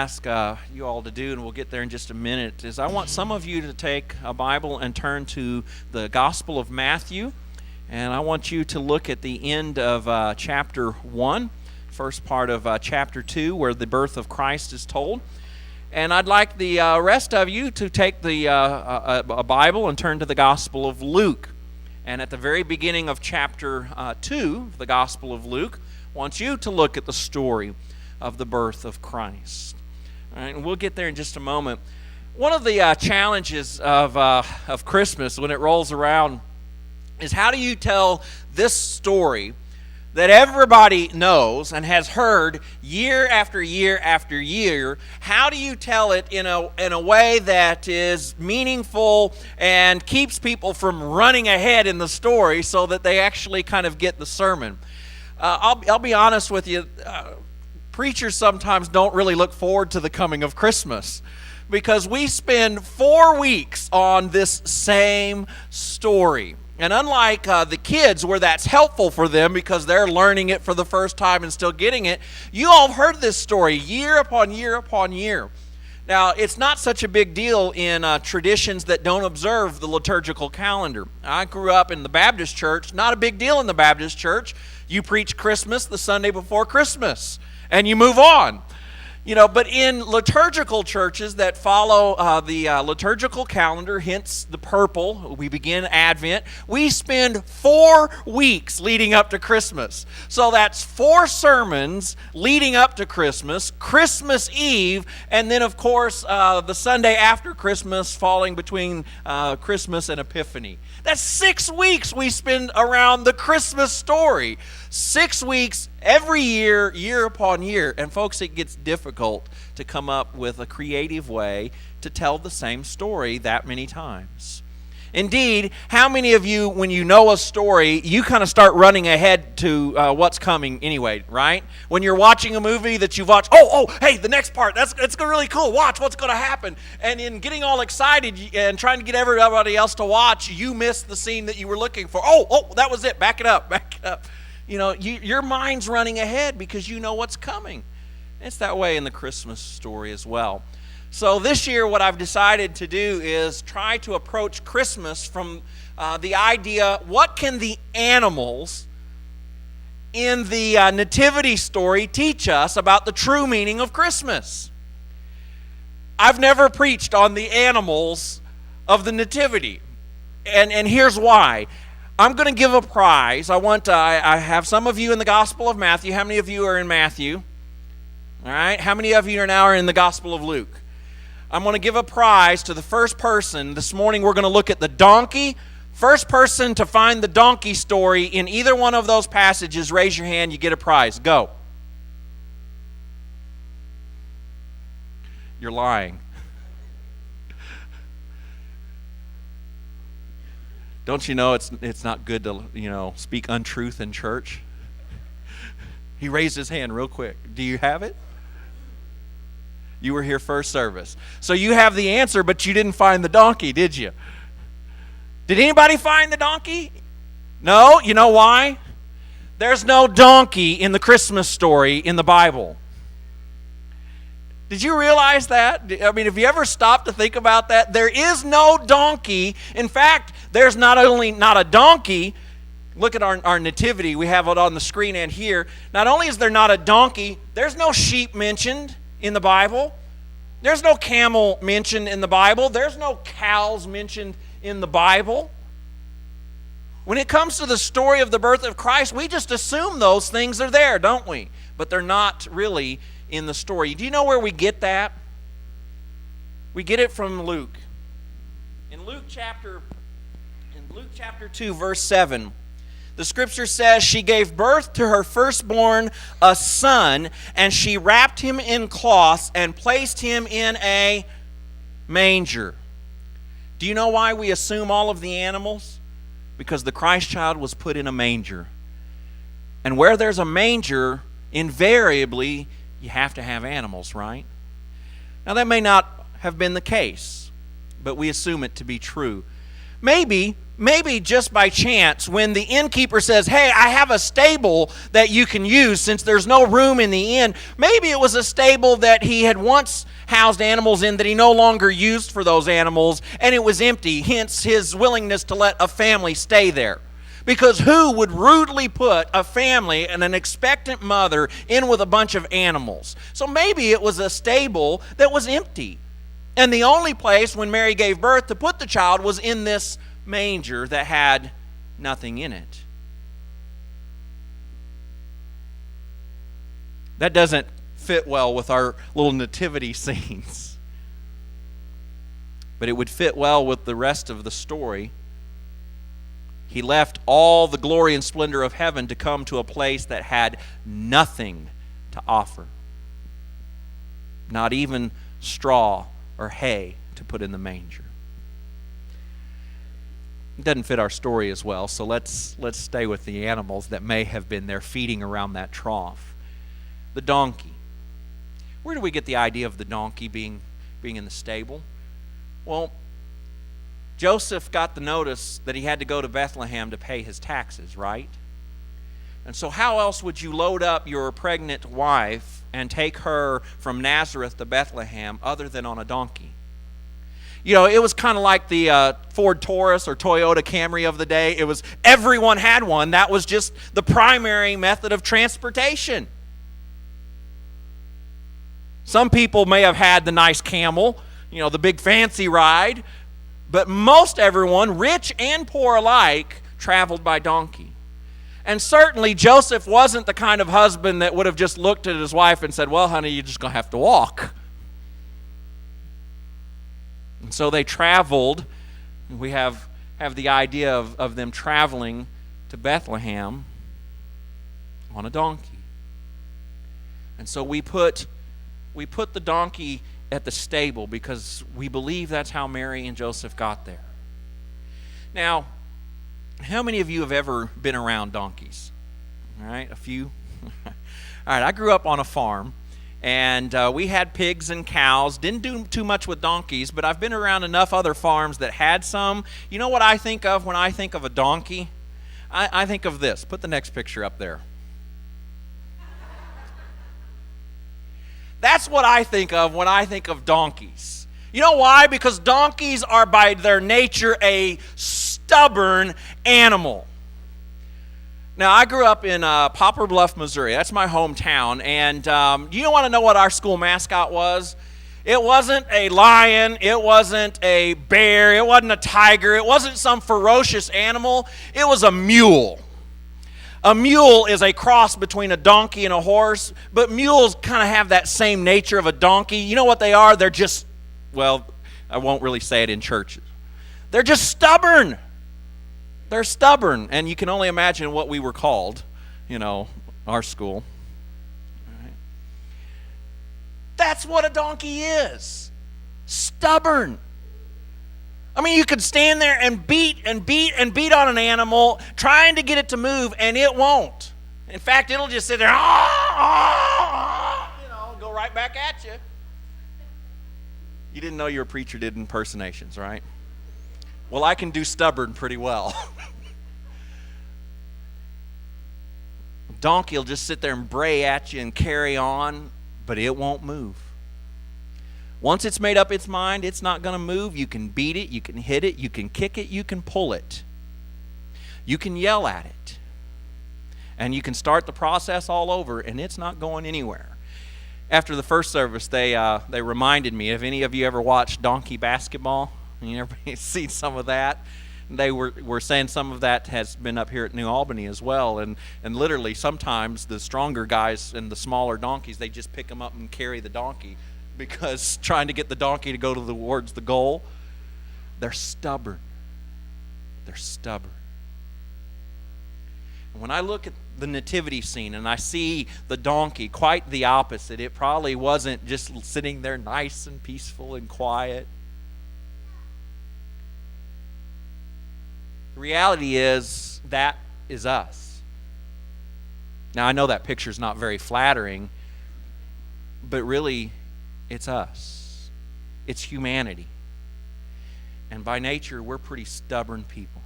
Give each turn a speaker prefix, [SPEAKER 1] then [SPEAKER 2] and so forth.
[SPEAKER 1] ask you all to do, and we'll get there in just a minute, is I want some of you to take a Bible and turn to the Gospel of Matthew. And I want you to look at the end of chapter 1, first part of chapter 2, where the birth of Christ is told. And I'd like the rest of you to take a Bible and turn to the Gospel of Luke. And at the very beginning of chapter 2, the Gospel of Luke, I want you to look at the story of the birth of Christ. All right, and we'll get there in just a moment. One of the challenges of Christmas when it rolls around is how do you tell this story that everybody knows and has heard year after year after year? How do you tell it in a way that is meaningful and keeps people from running ahead in the story so that they actually kind of get the sermon? I'll be honest with you. Preachers sometimes don't really look forward to the coming of Christmas because we spend 4 weeks on this same story. And unlike the kids, where that's helpful for them because they're learning it for the first time and still getting it, you all have heard this story year upon year upon year. Now, it's not such a big deal in traditions that don't observe the liturgical calendar. I grew up in the Baptist church. Not a big deal in the Baptist church. You preach Christmas the Sunday before Christmas, and you move on. But in liturgical churches that follow the liturgical calendar, hence the purple, we begin Advent, we spend 4 weeks leading up to Christmas. So that's 4 sermons leading up to Christmas, Christmas Eve, and then, of course, the Sunday after Christmas falling between Christmas and Epiphany. That's 6 weeks we spend around the Christmas story. 6 weeks every year, year upon year. And folks, it gets difficult to come up with a creative way to tell the same story that many times. Indeed, how many of you, when you know a story, you kind of start running ahead to what's coming anyway, right? When you're watching a movie that you've watched, hey, the next part, it's really cool. Watch what's going to happen. And in getting all excited and trying to get everybody else to watch, you miss the scene that you were looking for. That was it. Back it up. Your mind's running ahead because you know what's coming. It's that way in the Christmas story as well. So this year what I've decided to do is try to approach Christmas from the idea, what can the animals in the nativity story teach us about the true meaning of Christmas? I've never preached on the animals of the nativity, and here's why. I'm going to give a prize. I have some of you in the Gospel of Matthew. How many of you are in Matthew? All right. How many of you are in the Gospel of Luke? I'm going to give a prize to the first person. This morning we're going to look at the donkey. First person to find the donkey story in either one of those passages, raise your hand, you get a prize. Go. You're lying. Don't you know it's not good to, speak untruth in church? He raised his hand real quick. Do you have it? You were here first service. So you have the answer, but you didn't find the donkey, did you? Did anybody find the donkey? No? You know why? There's no donkey in the Christmas story in the Bible. Did you realize that? Have you ever stopped to think about that? There is no donkey. In fact, there's not only not a donkey. Look at our nativity. We have it on the screen and here. Not only is there not a donkey, there's no sheep mentioned in the Bible. There's no camel mentioned in the Bible. There's no cows mentioned in the Bible. When it comes to the story of the birth of Christ, we just assume those things are there, don't we? But they're not really in the story. Do you know where we get that? We get it from Luke. In Luke chapter 2, verse 7, the scripture says, she gave birth to her firstborn, a son, and she wrapped him in cloths and placed him in a manger. Do you know why we assume all of the animals? Because the Christ child was put in a manger. And where there's a manger, invariably, you have to have animals, right? Now, that may not have been the case, but we assume it to be true. Maybe maybe just by chance, when the innkeeper says, hey, I have a stable that you can use since there's no room in the inn, maybe it was a stable that he had once housed animals in that he no longer used for those animals, and it was empty, hence his willingness to let a family stay there. Because who would rudely put a family and an expectant mother in with a bunch of animals? So maybe it was a stable that was empty. And the only place when Mary gave birth to put the child was in this manger that had nothing in it. That doesn't fit well with our little nativity scenes. But it would fit well with the rest of the story. He left all the glory and splendor of heaven to come to a place that had nothing to offer. Not even straw or hay to put in the manger. It doesn't fit our story as well, so let's stay with the animals that may have been there feeding around that trough. The donkey. Where do we get the idea of the donkey being in the stable? Well, Joseph got the notice that he had to go to Bethlehem to pay his taxes, right? And so how else would you load up your pregnant wife and take her from Nazareth to Bethlehem other than on a donkey? You know, it was kind of like the Ford Taurus or Toyota Camry of the day. It was everyone had one. That was just the primary method of transportation. Some people may have had the nice camel, you know, the big fancy ride. But most everyone, rich and poor alike, traveled by donkey. And certainly Joseph wasn't the kind of husband that would have just looked at his wife and said, well, honey, you're just going to have to walk. And so they traveled. We have the idea of them traveling to Bethlehem on a donkey. And so we put the donkey at the stable because we believe that's how Mary and Joseph got there. Now, how many of you have ever been around donkeys? All right, a few. All right, I grew up on a farm, and we had pigs and cows. Didn't do too much with donkeys, but I've been around enough other farms that had some. You know what I think of when I think of a donkey? I think of this. Put the next picture up there. That's what I think of when I think of donkeys. You know why? Because donkeys are by their nature a stubborn animal. Now, I grew up in Poplar Bluff, Missouri. That's my hometown. And you want to know what our school mascot was? It wasn't a lion. It wasn't a bear. It wasn't a tiger. It wasn't some ferocious animal. It was a mule. A mule is a cross between a donkey and a horse, but mules kind of have that same nature of a donkey. You know what they are? They're just, well, I won't really say it in churches. They're just stubborn. They're stubborn, and you can only imagine what we were called, you know, our school. All right. That's what a donkey is. Stubborn. I mean, you could stand there and beat on an animal trying to get it to move, and it won't. In fact, it'll just sit there, go right back at you. You didn't know your preacher did impersonations, right? Well, I can do stubborn pretty well. Donkey will just sit there and bray at you and carry on, but it won't move. Once it's made up its mind, it's not going to move. You can beat it, you can hit it, you can kick it, you can pull it. You can yell at it. And you can start the process all over, and it's not going anywhere. After the first service, they reminded me, have any of you ever watched donkey basketball? You ever seen some of that? They were saying some of that has been up here at New Albany as well, and literally sometimes the stronger guys and the smaller donkeys, they just pick them up and carry the donkey, because trying to get the donkey to go towards the goal, they're stubborn. They're stubborn. And when I look at the nativity scene and I see the donkey, quite the opposite. It probably wasn't just sitting there nice and peaceful and quiet. The reality is that is us. Now, I know that picture's not very flattering, but really, it's us. It's humanity. And by nature, we're pretty stubborn people.